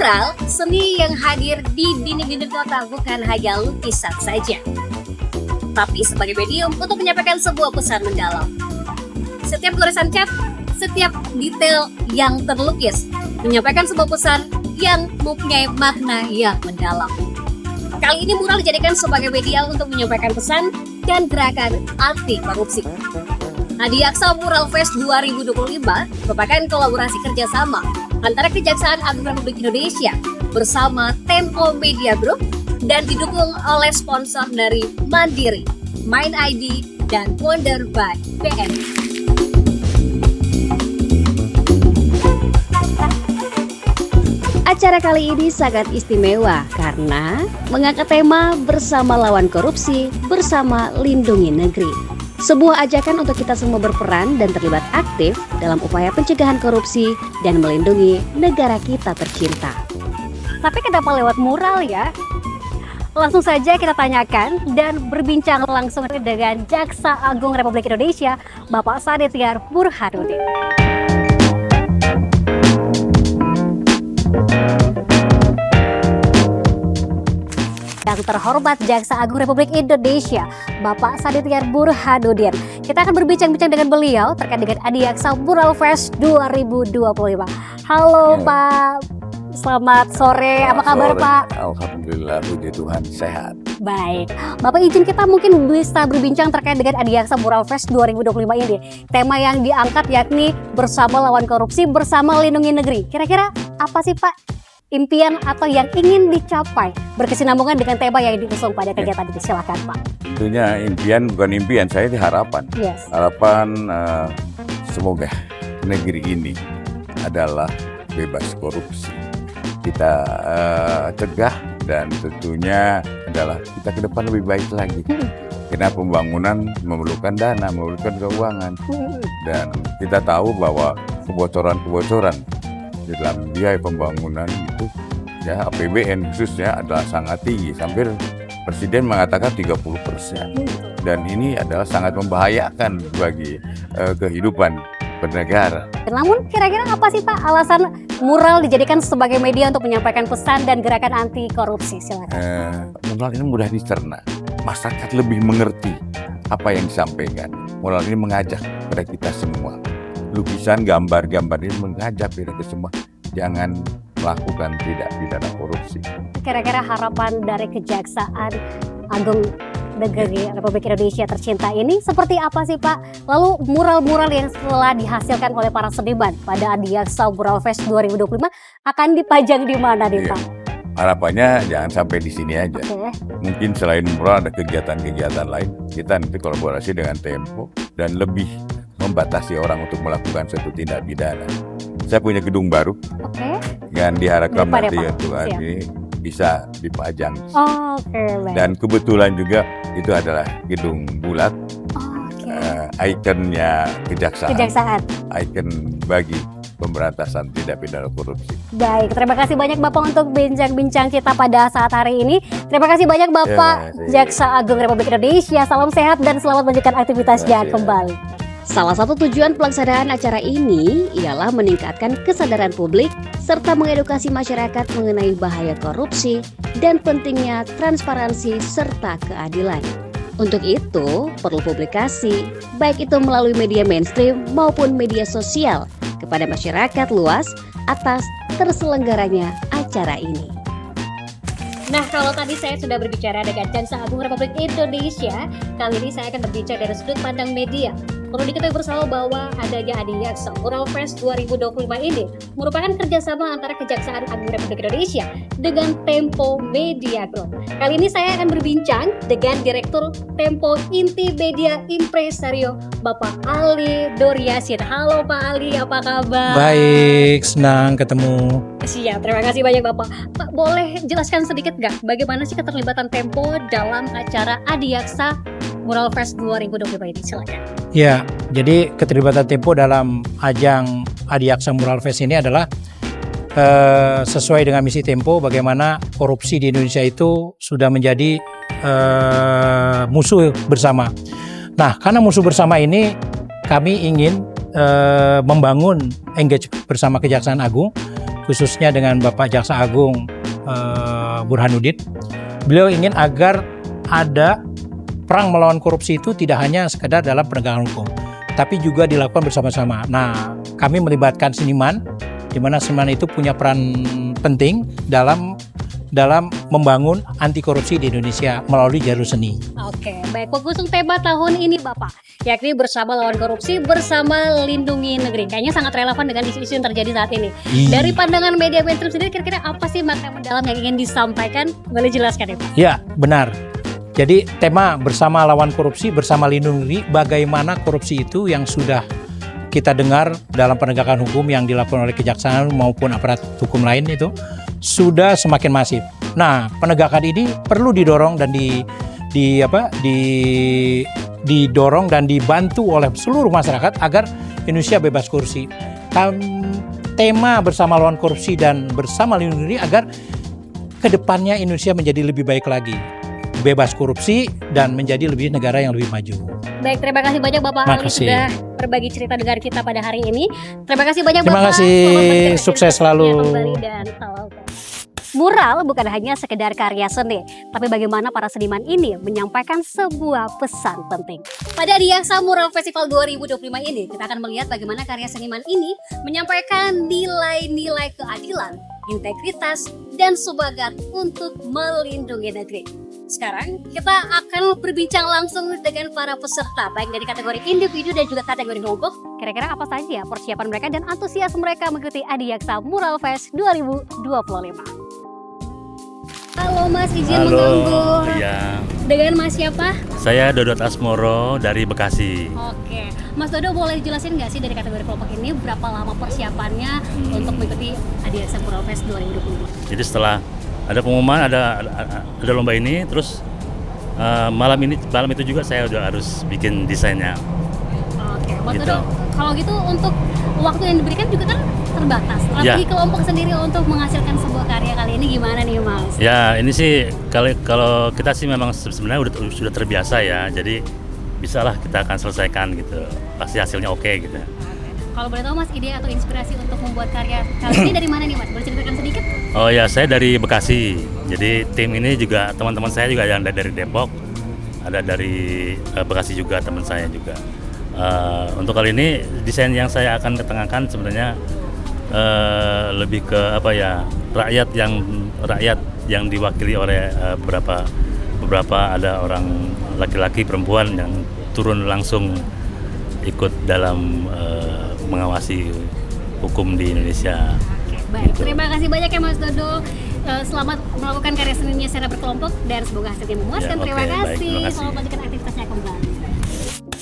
Mural, seni yang hadir di dinding-dinding kota bukan hanya lukisan saja, tapi sebagai medium untuk menyampaikan sebuah pesan mendalam. Setiap goresan cat, setiap detail yang terlukis menyampaikan sebuah pesan yang mempunyai makna yang mendalam. Kali ini mural dijadikan sebagai media untuk menyampaikan pesan dan gerakan anti korupsi. Adiaksa Mural Fest 2025 merupakan kolaborasi kerjasama antara Kejaksaan Agung Republik Indonesia bersama Tempo Media Group dan didukung oleh sponsor dari Mandiri, Mind ID, dan Wonder by BNI. Acara kali ini sangat istimewa karena mengangkat tema bersama lawan korupsi, bersama lindungi negeri. Sebuah ajakan untuk kita semua berperan dan terlibat aktif dalam upaya pencegahan korupsi dan melindungi negara kita tercinta. Tapi kenapa lewat mural ya? Langsung saja kita tanyakan dan berbincang langsung dengan Jaksa Agung Republik Indonesia, Bapak Sadi Tiar Burhanuddin. Yang terhormat Jaksa Agung Republik Indonesia, Bapak Sadi Tiar Burhanuddin. Kita akan berbincang-bincang dengan beliau terkait dengan Adiaksa Mural Fest 2025. Halo Pak, selamat sore. Apa kabar Pak? Alhamdulillah, puji Tuhan, sehat. Baik, Bapak izin kita mungkin bisa berbincang terkait dengan Adiaksa Mural Fest 2025 ini. Tema yang diangkat yakni bersama lawan korupsi, bersama lindungi negeri. Kira-kira apa sih Pak impian atau yang ingin dicapai berkesinambungan dengan tema yang diusung pada kegiatan ini? Silakan Pak. Tentunya impian bukan impian, saya di harapan. Yes. Harapan semoga negeri ini adalah bebas korupsi. Kita cegah dan tentunya adalah kita ke depan lebih baik lagi. Karena pembangunan memerlukan dana, memerlukan keuangan. Dan kita tahu bahwa kebocoran-kebocoran dalam biaya pembangunan itu ya APBN khususnya adalah sangat tinggi, hampir Presiden mengatakan 30%, dan ini adalah sangat membahayakan bagi kehidupan bernegara. Namun kira-kira apa sih Pak alasan mural dijadikan sebagai media untuk menyampaikan pesan dan gerakan anti korupsi? Silakan. Mural ini mudah dicerna, masyarakat lebih mengerti apa yang disampaikan. Mural ini mengajak pada kita semua. Lukisan, gambar-gambar ini mengajak kita semua jangan melakukan tindak pidana korupsi. Kira-kira harapan dari Kejaksaan Agung Negeri Republik Indonesia tercinta ini seperti apa sih Pak? Lalu mural-mural yang setelah dihasilkan oleh para seniman pada Adiaksa Mural Fest 2025 akan dipajang di mana nih Pak? Harapannya jangan sampai di sini aja. Mungkin selain mural ada kegiatan-kegiatan lain. Kita nanti kolaborasi dengan Tempo dan lebih membatasi orang untuk melakukan suatu tindak pidana. Saya punya gedung baru yang diharapkan nanti untuk ini bisa dipajang. Dan kebetulan juga itu adalah gedung bulat, ikonnya kejaksaan, ikon bagi pemberantasan tindak pidana korupsi. Baik, terima kasih banyak Bapak untuk bincang-bincang kita pada saat hari ini. Terima kasih banyak Bapak Jaksa Agung Republik Indonesia. Salam sehat dan selamat melanjutkan aktivitasnya kembali. Salah satu tujuan pelaksanaan acara ini ialah meningkatkan kesadaran publik serta mengedukasi masyarakat mengenai bahaya korupsi dan pentingnya transparansi serta keadilan. Untuk itu, perlu publikasi, baik itu melalui media mainstream maupun media sosial, kepada masyarakat luas atas terselenggaranya acara ini. Nah, kalau tadi saya sudah berbicara dengan Jaksa Agung Republik Indonesia, kali ini saya akan berbicara dari sudut pandang media. Perlu diketahui bersama bahwa adanya Adiaksa Mural Fest 2025 ini merupakan kerjasama antara Kejaksaan Agung Republik Indonesia dengan Tempo Media Group. Kali ini saya akan berbincang dengan Direktur Tempo Inti Media Impresario, Bapak Ali Doryasin. Halo Pak Ali, apa kabar? Baik, senang ketemu. Siap, terima kasih banyak Bapak. Pak, boleh jelaskan sedikit nggak bagaimana sih keterlibatan Tempo dalam acara Adiaksa Mural Fest 2025 ini? Silakan. Ya, jadi keterlibatan Tempo dalam ajang Adiaksa Mural Fest ini adalah sesuai dengan misi Tempo, bagaimana korupsi di Indonesia itu sudah menjadi musuh bersama. Nah, karena musuh bersama ini kami ingin membangun engage bersama Kejaksaan Agung khususnya dengan Bapak Jaksa Agung Burhanuddin. Beliau ingin agar ada perang melawan korupsi itu tidak hanya sekedar dalam penegakan hukum, tapi juga dilakukan bersama-sama. Nah, kami melibatkan seniman, di mana seniman itu punya peran penting dalam membangun anti korupsi di Indonesia melalui jalur seni. Oke, baik. Pengusung tema tahun ini Bapak, yakni bersama lawan korupsi, bersama lindungi negeri. Kayaknya sangat relevan dengan isu-isu yang terjadi saat ini. Dari pandangan media mainstream sendiri, kira-kira apa sih makna mendalam yang ingin disampaikan? Boleh jelaskan ya Pak? Ya, benar. Jadi tema bersama lawan korupsi, bersama lindungi negeri, bagaimana korupsi itu yang sudah kita dengar dalam penegakan hukum yang dilakukan oleh kejaksaan maupun aparat hukum lain itu sudah semakin masif. Nah, penegakan ini perlu didorong dan didorong dan dibantu oleh seluruh masyarakat agar Indonesia bebas korupsi. Tema bersama lawan korupsi dan bersama lindungi agar kedepannya Indonesia menjadi lebih baik lagi, bebas korupsi dan menjadi lebih negara yang lebih maju. Baik, terima kasih banyak Bapak Ali sudah berbagi cerita dengan kita pada hari ini. Terima kasih banyak Terima Bapak. kasih, sukses selalu. Kembali dan salam. Mural bukan hanya sekedar karya seni, tapi bagaimana para seniman ini menyampaikan sebuah pesan penting. Pada Adiaksa Mural Festival 2025 ini, kita akan melihat bagaimana karya seniman ini menyampaikan nilai-nilai keadilan, integritas, dan semangat untuk melindungi negeri. Sekarang kita akan berbincang langsung dengan para peserta, baik dari kategori individu dan juga kategori kelompok. Kira-kira apa saja persiapan mereka dan antusias mereka mengikuti Adiaksa Mural Fest 2025. Halo Mas, izin mengganggu. Iya. Dengan Mas siapa? Saya Dodot Asmoro dari Bekasi. Oke, Mas Dodo boleh dijelasin nggak sih dari kategori kelompok ini berapa lama persiapannya untuk mengikuti Adiaksa Mural Fest 2025? Jadi setelah ada pengumuman, ada lomba ini, terus malam itu juga saya udah harus bikin desainnya. Oke, Mas Gitu. Dodo, kalau gitu untuk waktu yang diberikan juga kan terbatas. Strategi kelompok sendiri untuk menghasilkan sebuah karya kali ini gimana nih Mas? Ya ini sih kalau kita sih memang sebenarnya sudah terbiasa ya, jadi bisalah kita akan selesaikan gitu. Pasti hasilnya oke gitu. Kalau boleh tahu Mas, ide atau inspirasi untuk membuat karya kali ini dari mana nih Mas? Boleh ceritakan sedikit? Oh ya, saya dari Bekasi. Jadi tim ini juga teman-teman saya juga yang dari Depok, ada dari Bekasi juga teman saya juga. Untuk kali ini desain yang saya akan ketengahkan sebenarnya lebih ke apa ya, rakyat yang diwakili oleh beberapa ada orang laki-laki perempuan yang turun langsung ikut dalam mengawasi hukum di Indonesia. Baik, terima kasih banyak ya Mas Dodo. Selamat melakukan karya seninya secara berkelompok dan semoga hasilnya memuaskan. Ya, terima baik, kasih. terima kasih. Selamat lanjutkan aktivitasnya kembali.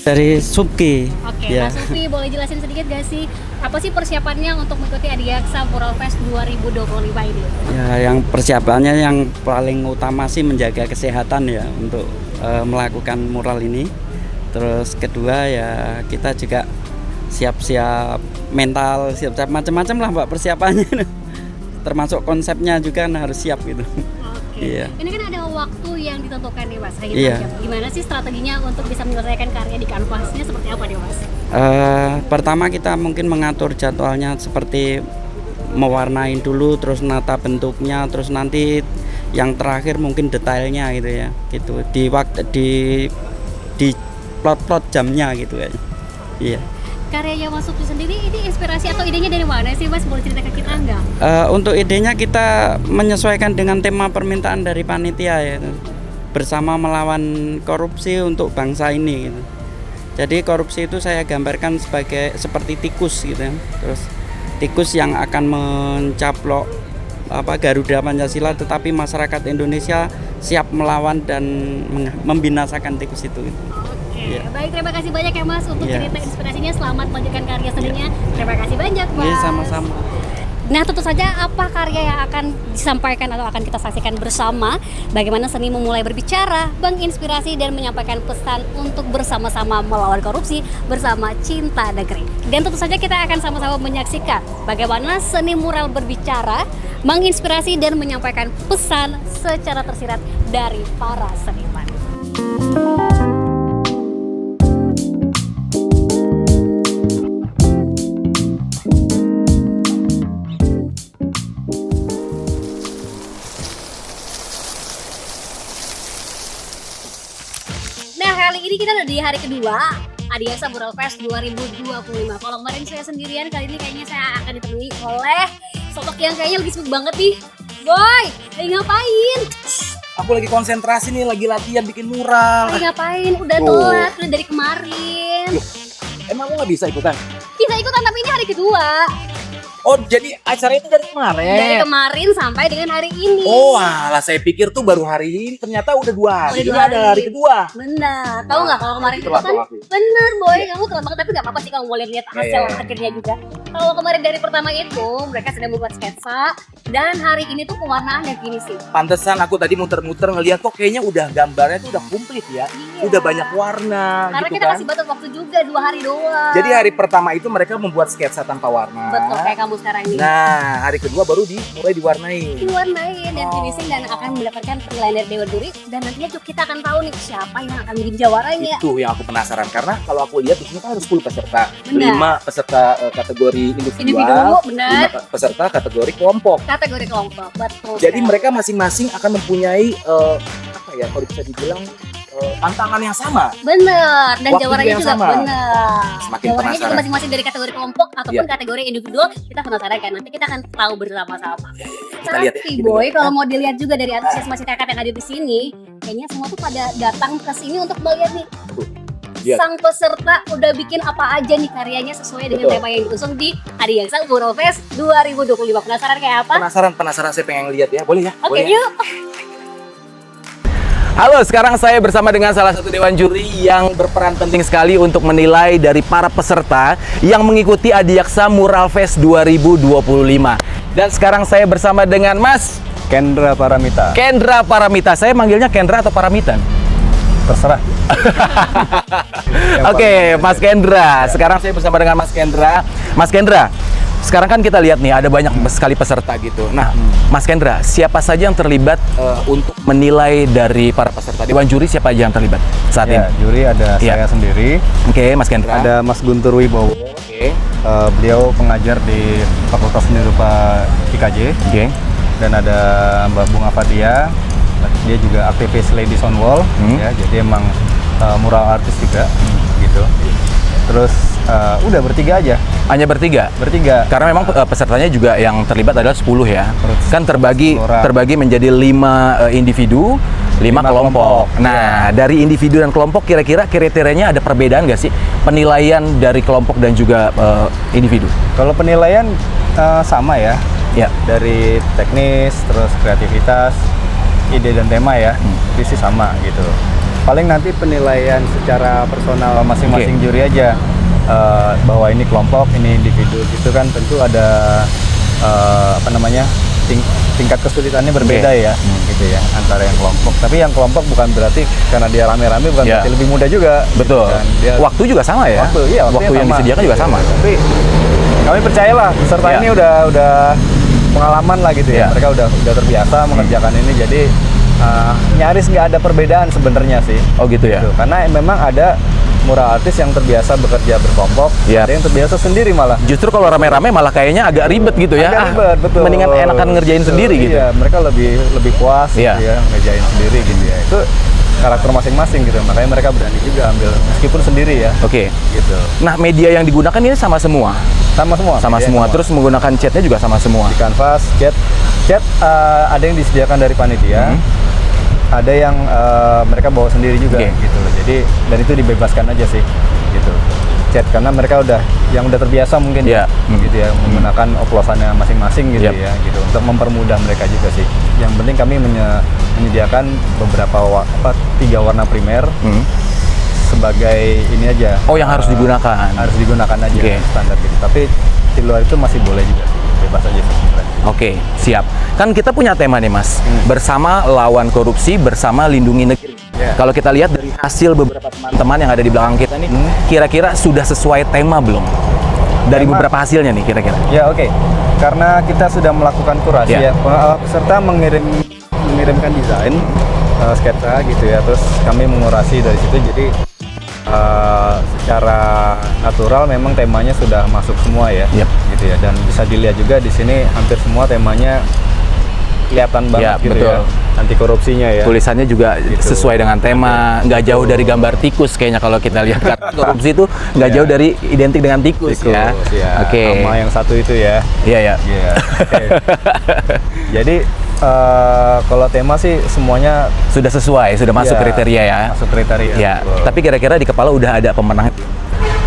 Dari Subki. Oke, Ya. Mas Sufi boleh jelasin sedikit gak sih apa sih persiapannya untuk mengikuti Adiaksa Mural Fest 2025 ini? Ya, yang persiapannya yang paling utama sih menjaga kesehatan ya untuk melakukan mural ini. Terus kedua ya kita juga siap-siap mental, siap-siap macam-macam lah Mbak persiapannya. Termasuk konsepnya juga harus siap gitu. Oke. Iya. Ini kan ada waktu yang ditentukan nih Mas, hanya Iya. jam. Gimana sih strateginya untuk bisa menyelesaikan karya di kanvasnya seperti apa nih Mas? Pertama kita mungkin mengatur jadwalnya seperti mewarnain dulu, terus nata bentuknya, terus nanti yang terakhir mungkin detailnya gitu ya, gitu di plot jamnya gitu ya. Iya. Karyanya Mas Sufi sendiri ini inspirasi atau idenya dari mana sih Mas? Boleh cerita ke kita enggak? Untuk idenya kita menyesuaikan dengan tema permintaan dari panitia ya, bersama melawan korupsi untuk bangsa ini gitu. Jadi korupsi itu saya gambarkan seperti tikus gitu ya. Terus tikus yang akan mencaplok Garuda Pancasila, tetapi masyarakat Indonesia siap melawan dan membinasakan tikus itu gitu. Oke, Iya. baik, terima kasih banyak ya Mas untuk Iya. cerita inspirasinya. Selamat melanjutkan karya seninya. Terima kasih banyak Mas. Iya, sama-sama. Nah, tentu saja apa karya yang akan disampaikan atau akan kita saksikan bersama, bagaimana seni memulai berbicara, menginspirasi dan menyampaikan pesan untuk bersama-sama melawan korupsi bersama cinta negeri. Dan tentu saja kita akan sama-sama menyaksikan bagaimana seni mural berbicara, menginspirasi dan menyampaikan pesan secara tersirat dari para seniman. kita udah di hari kedua Adiaksa Mural Fest 2025. Kalau kemarin saya sendirian, kali ini kayaknya saya akan ditemani oleh sosok yang kayaknya lagi sibuk banget nih. Boy, lagi ngapain? Aku lagi konsentrasi nih, lagi latihan bikin mural. Lagi ngapain? Udah Tuh. telat, udah dari kemarin. Emang aku nggak bisa ikutan? Bisa ikutan tapi ini hari kedua. Oh, jadi acara itu dari kemarin? Dari kemarin sampai dengan hari ini. Oh, alah, saya pikir tuh baru hari ini, ternyata udah 2 hari. Udah Jadi 2 ada hari. hari kedua. Benar. Tahu nggak kalau kemarin itu Telat kan? banget. Bener boy, kamu telat banget tapi nggak apa-apa sih kamu boleh lihat hasil Iya. akhirnya juga. Kalau kemarin dari pertama itu mereka sedang membuat sketsa dan hari ini tuh pewarnaan dan finishing. Pantesan aku tadi muter-muter ngeliat kok kayaknya udah gambarnya tuh udah komplit ya. Iya. Udah banyak warna Karena gitu kita kan. kasih batas waktu juga 2 hari doang. Jadi hari pertama itu mereka membuat sketsa tanpa warna. betul kayak kamu sekarang ini. Nah, hari kedua baru mulai diwarnai. Diwarnain dan Oh. finishing dan akan mendapatkan penilaian dari Dewan Juri dan nantinya kita akan tahu nih siapa yang akan menjadi jawaranya. Itu yang aku penasaran karena kalau aku lihat di sini kan ada 10 peserta. Benar. 5 peserta kategori Individu, individual, benar. 5 peserta kategori kelompok. Kategori kelompok, betul. Jadi sekali. mereka masing-masing akan mempunyai apa ya kalau bisa dibilang tantangan yang sama. bener dan Waktu jawarannya yang juga sama. bener. Semakin Jawarannya juga penasaran. masing-masing dari kategori kelompok ataupun Iya. kategori individual. Kita penasaran kan nanti kita akan tahu bersama-sama. Kita lihat ya. Tapi kita boy, lihat. kalau mau dilihat juga dari antusias masyarakat yang ada di sini, kayaknya semua tuh pada datang ke sini untuk melihat nih. Lihat. Sang peserta udah bikin apa aja nih karyanya sesuai dengan Betul. tema yang diusung di Adiaksa Mural Fest 2025. Penasaran kayak apa? Penasaran saya pengen lihat ya. Boleh ya? Oke, Boleh ya? yuk. Halo, sekarang saya bersama dengan salah satu dewan juri yang berperan penting sekali untuk menilai dari para peserta yang mengikuti Adiaksa Mural Fest 2025. Dan sekarang saya bersama dengan Mas Kendra Paramita. Kendra Paramita. Saya manggilnya Kendra atau Paramitan? Terserah. Oke, Mas Kendra. Sekarang saya bersama dengan Mas Kendra. Mas Kendra, sekarang kan kita lihat nih ada banyak sekali peserta gitu. Nah, Mas Kendra, siapa saja yang terlibat untuk menilai dari para peserta? Dewan juri siapa aja yang terlibat saat Ya, ini? juri ada Iya. saya sendiri, Oke, Mas Kendra. ada Mas Guntur Wibowo. Oke. Beliau pengajar di Fakultas Seni Rupa IKJ. Oke. Dan ada Mbak Bunga Fatia. Dia juga aktivis Ladies on Wall, ya. Jadi emang mural artis juga, gitu. Terus udah bertiga aja. Hanya bertiga. Bertiga. Karena memang pesertanya juga yang terlibat adalah 10 ya. Kan terbagi 10 orang. terbagi menjadi 5 individu, 5 kelompok. kelompok. Nah, dari individu dan kelompok kira-kira kriterianya ada perbedaan nggak sih penilaian dari kelompok dan juga individu? Kalau penilaian sama ya. Ya. Dari teknis, terus kreativitas, ide dan tema ya, itu sih sama gitu. Paling nanti penilaian secara personal masing-masing Oke. juri aja, bahwa ini kelompok, ini individu, gitu kan tentu ada tingkat kesulitannya berbeda ya, gitu ya antara yang kelompok. Tapi yang kelompok bukan berarti karena dia rame-rame bukan Ya. berarti lebih mudah juga. Betul. Gitu kan. Dia Waktu juga sama ya? Waktu yang disediakan juga sama. Tapi kami percayalah peserta Ya. ini udah pengalaman lah gitu ya. Ya. Mereka udah terbiasa mengerjakan ini, jadi nyaris nggak ada perbedaan sebenarnya sih. Oh gitu ya? Gitu. Karena memang ada mural artis yang terbiasa bekerja berkelompok, Ya. ada yang terbiasa sendiri malah. Justru kalau rame-rame malah kayaknya agak ribet gitu ya. Agak ribet, betul. Mendingan enakan ngerjain Betul, sendiri gitu. Iya, mereka lebih puas Iya. gitu ya, ngerjain sendiri gitu ya. Itu karakter masing-masing gitu. Makanya mereka berani juga ambil meskipun sendiri ya. Oke. Gitu. Nah, media yang digunakan ini sama semua. Sama semua. Sama media semua. Terus menggunakan chatnya juga sama semua. di kanvas, chat ada yang disediakan dari panitia. Ada yang mereka bawa sendiri juga Oke. gitu loh. Jadi dan itu dibebaskan aja sih gitu. Chat karena mereka udah terbiasa mungkin Iya. gitu ya menggunakan oplosannya masing-masing gitu Yap. ya gitu untuk mempermudah mereka juga sih. Yang penting kami menyediakan beberapa 3 warna primer sebagai ini aja. Oh, yang harus digunakan. Harus digunakan aja Oke. standar gitu. Tapi di luar itu masih boleh juga sih. Bebas aja sih sebenarnya. Oke, siap. Kan kita punya tema nih, Mas. Bersama lawan korupsi, bersama lindungi negeri. Ya. Kalau kita lihat dari hasil beberapa teman-teman yang ada di belakang kita nih, kira-kira sudah sesuai tema belum? Dari Tema- beberapa hasilnya nih, kira-kira. Ya oke, karena kita sudah melakukan kurasi Ya. ya, peserta mengirimkan desain sketsa gitu ya, terus kami mengurasi dari situ. Jadi secara natural memang temanya sudah masuk semua ya, Yap. gitu ya. Dan bisa dilihat juga di sini hampir semua temanya kelihatan banget Ya, gitu betul. ya. Anti korupsinya ya. Tulisannya juga sesuai dengan tema, nggak jauh dari gambar tikus kayaknya kalau kita lihat. Karena korupsi itu nggak jauh dari identik dengan tikus, ya. Oke. Sama yang satu itu ya. Iya, ya. Iya. Oke. Jadi kalau tema sih semuanya Sudah sesuai, sudah masuk Iya, kriteria ya. masuk kriteria. Ya, betul. tapi kira-kira di kepala udah ada pemenang.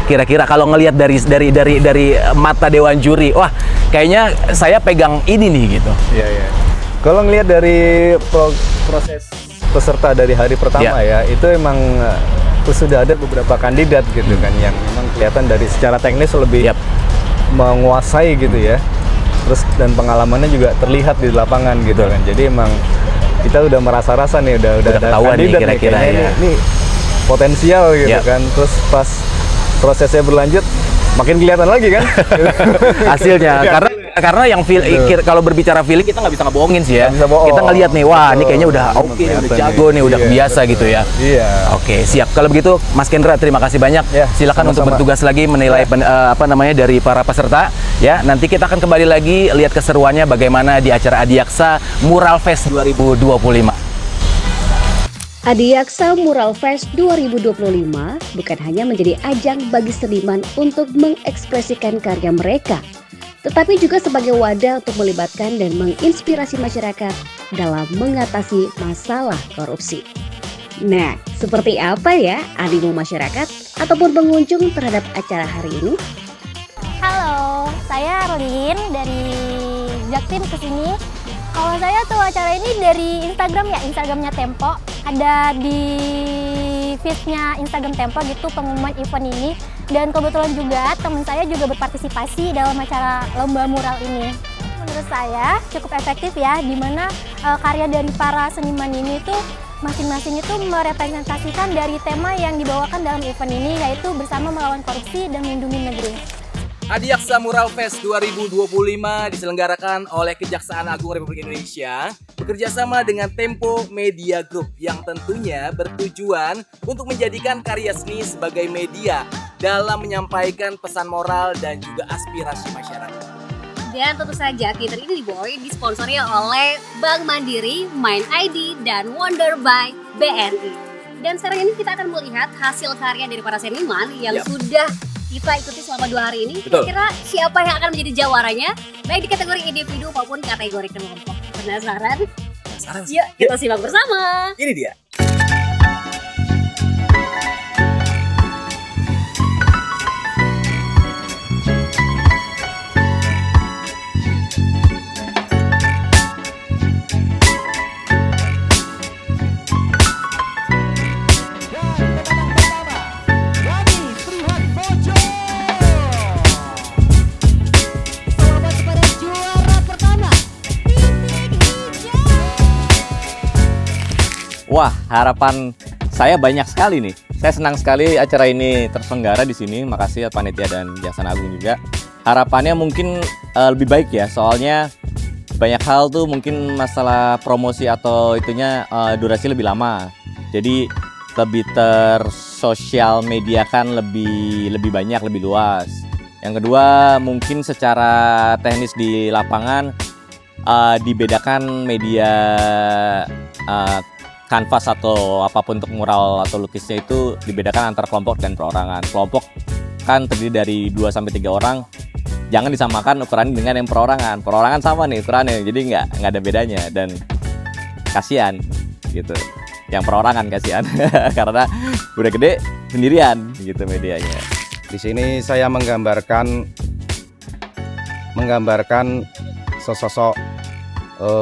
Kira-kira kalau ngelihat dari mata dewan juri, wah kayaknya saya pegang ini nih gitu. Iya, iya. Kalau ngelihat dari proses peserta dari hari pertama ya, itu emang sudah ada beberapa kandidat gitu kan yang memang kelihatan dari secara teknis lebih menguasai gitu ya. Terus dan pengalamannya juga terlihat di lapangan gitu kan. Jadi emang kita udah merasa-rasa nih udah ada ketahuan nih kandidat kira-kira nih, kayaknya ya. ini potensial gitu kan. Terus pas prosesnya berlanjut makin kelihatan lagi kan Hasilnya karena yang kalau berbicara feeling kita nggak bisa ngebohongin sih ya. Nggak bisa bohong. Kita ngelihat nih, wah ini kayaknya udah Betul. oke, udah Kelihatan jago nih, udah Iya, biasa betul. gitu ya. Iya. Oke, siap. Kalau begitu Mas Kendra terima kasih banyak. Ya, Silakan untuk sama-sama. bertugas lagi menilai dari para peserta ya. Nanti kita akan kembali lagi lihat keseruannya bagaimana di acara Adiaksa Mural Fest 2025. Adiaksa Mural Fest 2025 bukan hanya menjadi ajang bagi seniman untuk mengekspresikan karya mereka, tetapi juga sebagai wadah untuk melibatkan dan menginspirasi masyarakat dalam mengatasi masalah korupsi. Nah, seperti apa ya animo masyarakat ataupun pengunjung terhadap acara hari ini? Halo, saya Arlin dari Jaktim kesini. Kalau saya tahu acara ini dari Instagram ya, Instagramnya Tempo. Ada di feednya Instagram Tempo gitu pengumuman event ini. Dan kebetulan juga teman saya juga berpartisipasi dalam acara lomba mural ini. Menurut saya cukup efektif ya, dimana karya dari para seniman ini tuh masing-masing itu merepresentasikan dari tema yang dibawakan dalam event ini, yaitu bersama melawan korupsi dan melindungi negeri. Adiaksa Mural Fest 2025 diselenggarakan oleh Kejaksaan Agung Republik Indonesia bekerjasama dengan Tempo Media Group yang tentunya bertujuan untuk menjadikan karya seni sebagai media dalam menyampaikan pesan moral dan juga aspirasi masyarakat. Dan tentu saja Twitter ini disponsori oleh Bank Mandiri, Mind ID, dan Wonder by BNI. Dan sekarang ini kita akan melihat hasil karya dari para seniman yang sudah kita ikuti selama 2 hari ini. Kira-kira siapa yang akan menjadi jawaranya, baik di kategori individu maupun kategori kelompok. Penasaran? Yuk kita simak bersama. Ini dia. Wah, harapan saya banyak sekali nih. Saya senang sekali acara ini terselenggara di sini. Makasih ya panitia dan Kejaksaan Agung juga. Harapannya mungkin lebih baik ya, soalnya banyak hal tuh mungkin masalah promosi atau itunya durasi lebih lama. Jadi lebih tersosial mediakan lebih banyak, lebih luas. Yang kedua, mungkin secara teknis di lapangan dibedakan media kanvas atau apapun untuk mural atau lukisnya itu dibedakan antar kelompok dan perorangan. Kelompok kan terdiri dari 2-3 orang. Jangan disamakan ukuran dengan yang perorangan. Perorangan sama nih ukurannya, jadi nggak ada bedanya dan kasihan gitu. Yang perorangan kasihan karena udah gede sendirian gitu medianya. Di sini saya menggambarkan sosok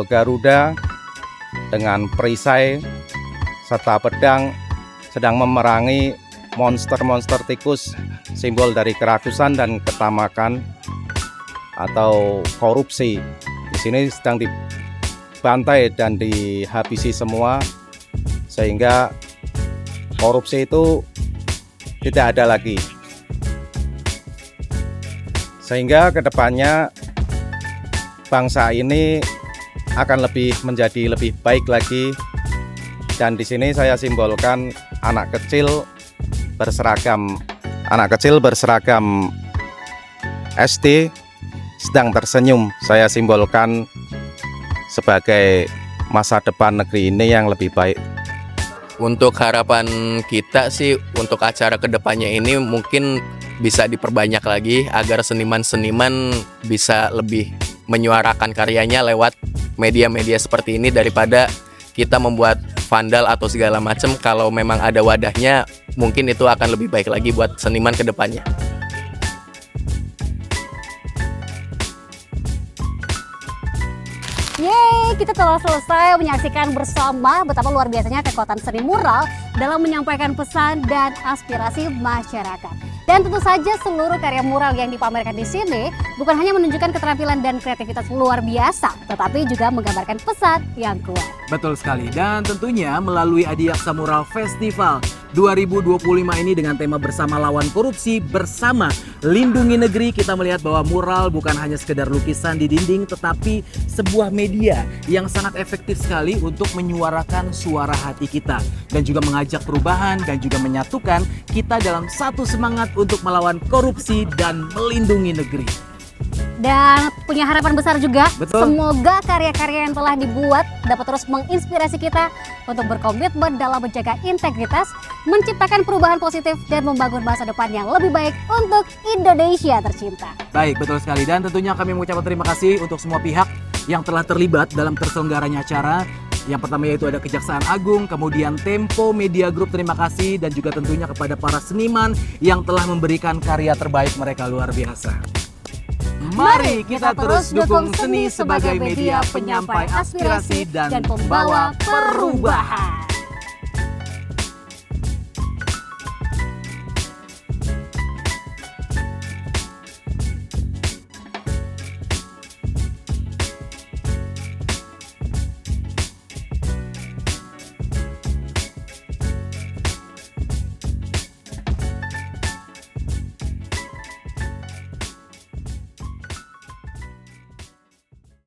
Garuda dengan perisai serta pedang sedang memerangi monster-monster tikus, simbol dari kerakusan dan ketamakan atau korupsi. Di sini sedang dibantai dan dihabisi semua sehingga korupsi itu tidak ada lagi. Sehingga kedepannya bangsa ini akan menjadi lebih baik lagi. Dan di sini saya simbolkan anak kecil berseragam SD sedang tersenyum. Saya simbolkan sebagai masa depan negeri ini yang lebih baik. Untuk harapan kita sih untuk acara kedepannya ini mungkin bisa diperbanyak lagi agar seniman-seniman bisa lebih menyuarakan karyanya lewat media-media seperti ini daripada kita membuat vandal atau segala macam. Kalau memang ada wadahnya mungkin itu akan lebih baik lagi buat seniman kedepannya. Yeay, kita telah selesai menyaksikan bersama betapa luar biasanya kekuatan seni mural dalam menyampaikan pesan dan aspirasi masyarakat. Dan tentu saja seluruh karya mural yang dipamerkan di sini bukan hanya menunjukkan keterampilan dan kreativitas luar biasa, tetapi juga menggambarkan pesan yang kuat. Betul sekali, dan tentunya melalui Adiaksa Mural Festival 2025 ini dengan tema bersama lawan korupsi, bersama lindungi negeri, kita melihat bahwa mural bukan hanya sekedar lukisan di dinding, tetapi sebuah media yang sangat efektif sekali untuk menyuarakan suara hati kita dan juga mengajak perubahan dan juga menyatukan kita dalam satu semangat untuk melawan korupsi dan melindungi negeri. Dan punya harapan besar juga, Betul. semoga karya-karya yang telah dibuat dapat terus menginspirasi kita untuk berkomitmen dalam menjaga integritas, menciptakan perubahan positif, dan membangun masa depan yang lebih baik untuk Indonesia tercinta. Baik, betul sekali. Dan tentunya kami mengucapkan terima kasih untuk semua pihak yang telah terlibat dalam terselenggaranya acara. Yang pertama yaitu ada Kejaksaan Agung, kemudian Tempo Media Group, terima kasih, dan juga tentunya kepada para seniman yang telah memberikan karya terbaik mereka, luar biasa. Mari kita terus dukung seni sebagai media penyampai aspirasi dan pembawa perubahan.